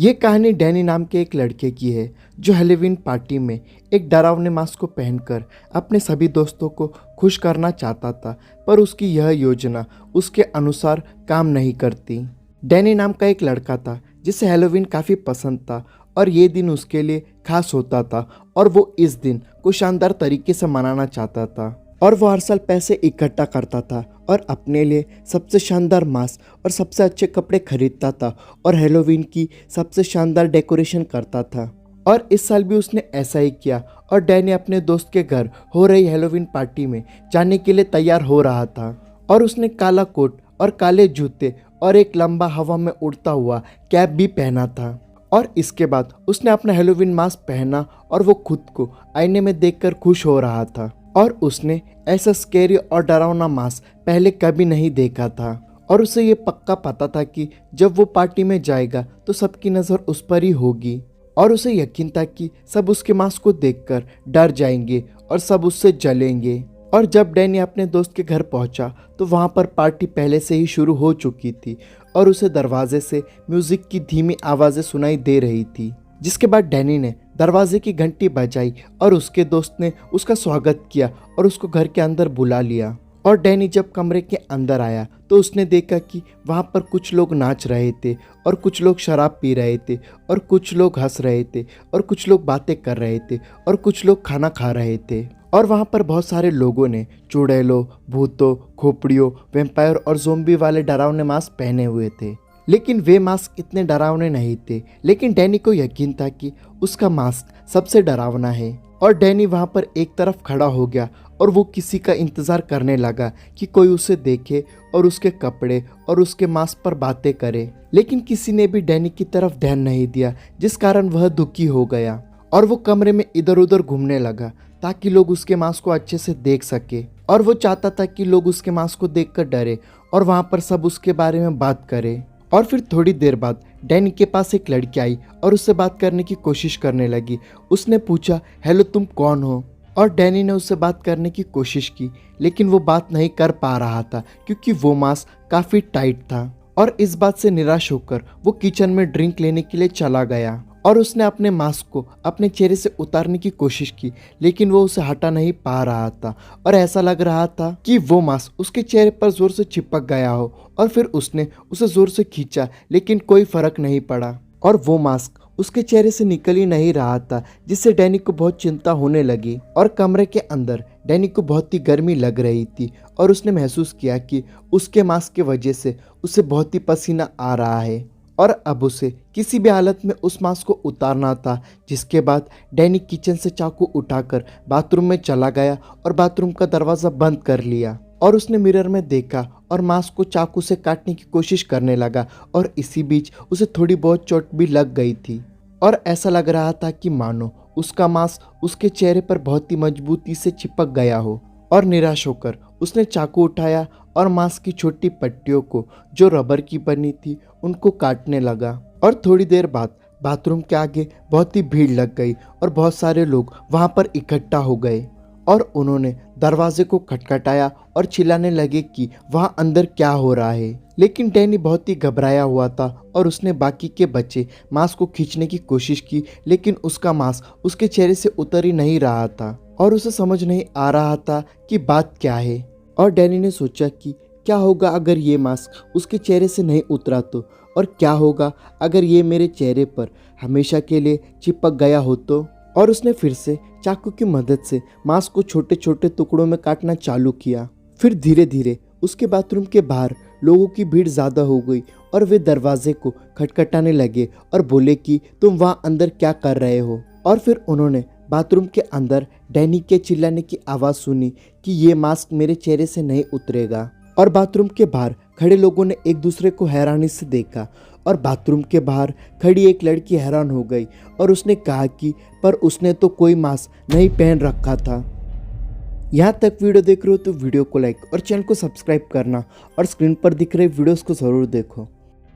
ये कहानी डैनी नाम के एक लड़के की है जो हैलोवीन पार्टी में एक डरावने मास्क को पहनकर अपने सभी दोस्तों को खुश करना चाहता था, पर उसकी यह योजना उसके अनुसार काम नहीं करती। डैनी नाम का एक लड़का था जिसे हैलोवीन काफ़ी पसंद था और ये दिन उसके लिए खास होता था और वो इस दिन को शानदार तरीके से मनाना चाहता था। और वो हर साल पैसे इकट्ठा करता था और अपने लिए सबसे शानदार मास्क और सबसे अच्छे कपड़े खरीदता था और हैलोवीन की सबसे शानदार डेकोरेशन करता था। और इस साल भी उसने ऐसा ही किया और डैनी अपने दोस्त के घर हो रही हैलोवीन पार्टी में जाने के लिए तैयार हो रहा था। और उसने काला कोट और काले जूते और एक लंबा हवा में उड़ता हुआ कैप भी पहना था। और इसके बाद उसने अपना हैलोवीन मास्क पहना और वो खुद को आईने में देखकर खुश हो रहा था। और उसने ऐसा स्कैरी और डरावना मास्क पहले कभी नहीं देखा था और उसे ये पक्का पता था कि जब वो पार्टी में जाएगा तो सबकी नज़र उस पर ही होगी। और उसे यकीन था कि सब उसके मास्क को देखकर डर जाएंगे और सब उससे जलेंगे। और जब डैनी अपने दोस्त के घर पहुंचा तो वहां पर पार्टी पहले से ही शुरू हो चुकी थी और उसे दरवाजे से म्यूजिक की धीमी आवाज़ें सुनाई दे रही थी। जिसके बाद डैनी ने दरवाजे की घंटी बजाई और उसके दोस्त ने उसका स्वागत किया और उसको घर के अंदर बुला लिया। और डैनी जब कमरे के अंदर आया तो उसने देखा कि वहाँ पर कुछ लोग नाच रहे थे और कुछ लोग शराब पी रहे थे और कुछ लोग हंस रहे थे और कुछ लोग बातें कर रहे थे और कुछ लोग खाना खा रहे थे। और वहाँ पर बहुत सारे लोगों ने चुड़ैलों, भूतों, खोपड़ियों, वैम्पायर और ज़ोंबी वाले डरावने मास्क पहने हुए थे। लेकिन वे मास्क इतने डरावने नहीं थे, लेकिन डैनी को यकीन था कि उसका मास्क सबसे डरावना है। और डैनी वहाँ पर एक तरफ खड़ा हो गया और वो किसी का इंतज़ार करने लगा कि कोई उसे देखे और उसके कपड़े और उसके मास्क पर बातें करे। लेकिन किसी ने भी डैनी की तरफ ध्यान नहीं दिया, जिस कारण वह दुखी हो गया और वो कमरे में इधर उधर घूमने लगा ताकि लोग उसके मास्क को अच्छे से देख सके। और वो चाहता था कि लोग उसके मास्क को देखकर डरे और वहाँ पर सब उसके बारे में बात करें। और फिर थोड़ी देर बाद डैनी के पास एक लड़की आई और उससे बात करने की कोशिश करने लगी। उसने पूछा, हेलो, तुम कौन हो? और डैनी ने उससे बात करने की कोशिश की, लेकिन वो बात नहीं कर पा रहा था क्योंकि वो मास्क काफ़ी टाइट था। और इस बात से निराश होकर वो किचन में ड्रिंक लेने के लिए चला गया और उसने अपने मास्क को अपने चेहरे से उतारने की कोशिश की, लेकिन वो उसे हटा नहीं पा रहा था और ऐसा लग रहा था कि वो मास्क उसके चेहरे पर जोर से चिपक गया हो। और फिर उसने उसे जोर से खींचा, लेकिन कोई फर्क नहीं पड़ा और वो मास्क उसके चेहरे से निकल ही नहीं रहा था, जिससे डैनी को बहुत चिंता होने लगी। और कमरे के अंदर डैनी को बहुत ही गर्मी लग रही थी और उसने महसूस किया कि उसके मास्क की वजह से उसे बहुत ही पसीना आ रहा है और अब उसे किसी भी हालत में उस मास्क को उतारना था। जिसके बाद डैनी किचन से चाकू उठाकर बाथरूम में चला गया और बाथरूम का दरवाज़ा बंद कर लिया। और उसने मिरर में देखा और मास्क को चाकू से काटने की कोशिश करने लगा और इसी बीच उसे थोड़ी बहुत चोट भी लग गई थी और ऐसा लग रहा था कि मानो उसका मास्क उसके चेहरे पर बहुत ही मजबूती से चिपक गया हो। और निराश होकर उसने चाकू उठाया और मास्क की छोटी पट्टियों को जो रबर की बनी थी उनको काटने लगा। और थोड़ी देर बाद बाथरूम के आगे बहुत ही भीड़ लग गई और बहुत सारे लोग वहां पर इकट्ठा हो गए और उन्होंने दरवाजे को खटखटाया और चिल्लाने लगे कि वहां अंदर क्या हो रहा है। लेकिन डैनी बहुत ही घबराया हुआ था और उसने बाकी के बच्चे मास्क को खींचने की कोशिश की, लेकिन उसका मास्क उसके चेहरे से उतर ही नहीं रहा था और उसे समझ नहीं आ रहा था कि बात क्या है। और डैनी ने सोचा कि क्या होगा अगर ये मास्क उसके चेहरे से नहीं उतरा तो, और क्या होगा अगर ये मेरे चेहरे पर हमेशा के लिए चिपक गया हो तो। और उसने फिर से चाकू की मदद से मास्क को छोटे छोटे टुकड़ों में काटना चालू किया। फिर धीरे धीरे उसके बाथरूम के बाहर लोगों की भीड़ ज़्यादा हो गई और वे दरवाजे को खटखटाने लगे और बोले कि तुम वहाँ अंदर क्या कर रहे हो। और फिर उन्होंने बाथरूम के अंदर डैनी के चिल्लाने की आवाज़ सुनी कि ये मास्क मेरे चेहरे से नहीं उतरेगा। और बाथरूम के बाहर खड़े लोगों ने एक दूसरे को हैरानी से देखा और बाथरूम के बाहर खड़ी एक लड़की हैरान हो गई और उसने कहा कि पर उसने तो कोई मास्क नहीं पहन रखा था। यहाँ तक वीडियो देख रहे हो तो वीडियो को लाइक और चैनल को सब्सक्राइब करना और स्क्रीन पर दिख रहे वीडियोस को ज़रूर देखो।